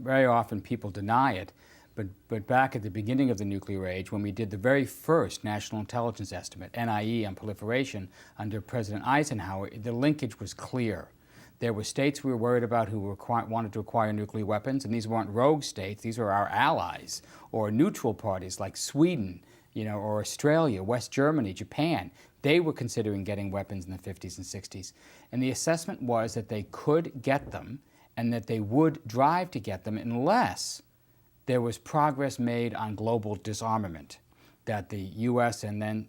very often people deny it, but back at the beginning of the nuclear age, when we did the very first National Intelligence Estimate, NIE, on proliferation under President Eisenhower, the linkage was clear. There were states we were worried about who wanted to acquire nuclear weapons, and these weren't rogue states. These were our allies, or neutral parties like Sweden, or Australia, West Germany, Japan. They were considering getting weapons in the 50s and 60s. And the assessment was that they could get them and that they would drive to get them unless there was progress made on global disarmament, that the US and then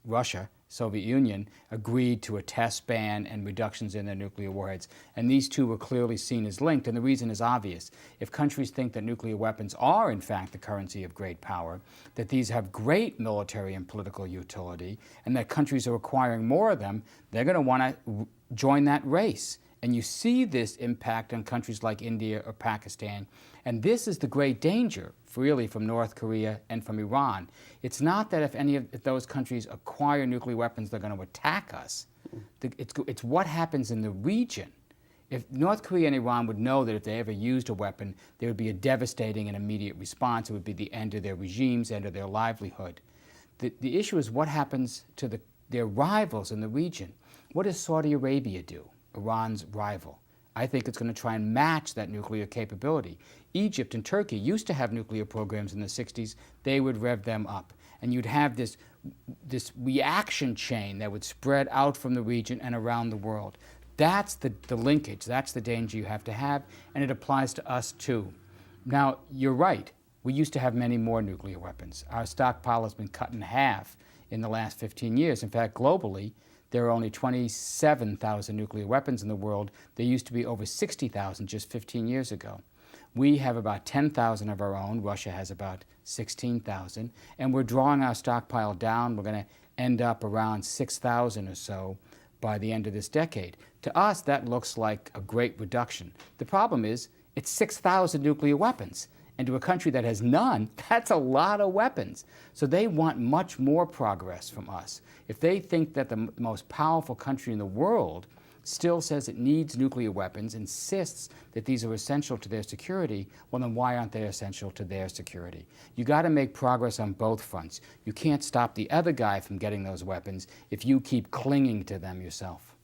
Russia, Soviet Union, agreed to a test ban and reductions in their nuclear warheads. And these two were clearly seen as linked, and the reason is obvious. If countries think that nuclear weapons are, in fact, the currency of great power, that these have great military and political utility, and that countries are acquiring more of them, they're going to want to join that race. And you see this impact on countries like India or Pakistan. And this is the great danger, really, from North Korea and from Iran. It's not that if any of those countries acquire nuclear weapons, they're going to attack us. It's what happens in the region. If North Korea and Iran would know that if they ever used a weapon, there would be a devastating and immediate response. It would be the end of their regimes, end of their livelihood. The issue is what happens to their rivals in the region. What does Saudi Arabia do? Iran's rival. I think it's going to try and match that nuclear capability. Egypt and Turkey used to have nuclear programs in the 60s. They would rev them up. And you'd have this reaction chain that would spread out from the region and around the world. That's the linkage. That's the danger you have to have, and it applies to us too. Now, you're right. We used to have many more nuclear weapons. Our stockpile has been cut in half in the last 15 years. In fact, globally, there are only 27,000 nuclear weapons in the world. There used to be over 60,000 just 15 years ago. We have about 10,000 of our own. Russia has about 16,000. And we're drawing our stockpile down. We're going to end up around 6,000 or so by the end of this decade. To us, that looks like a great reduction. The problem is, it's 6,000 nuclear weapons. And to a country that has none, that's a lot of weapons. So they want much more progress from us. If they think that the most powerful country in the world still says it needs nuclear weapons, insists that these are essential to their security, well, then why aren't they essential to their security? You got to make progress on both fronts. You can't stop the other guy from getting those weapons if you keep clinging to them yourself.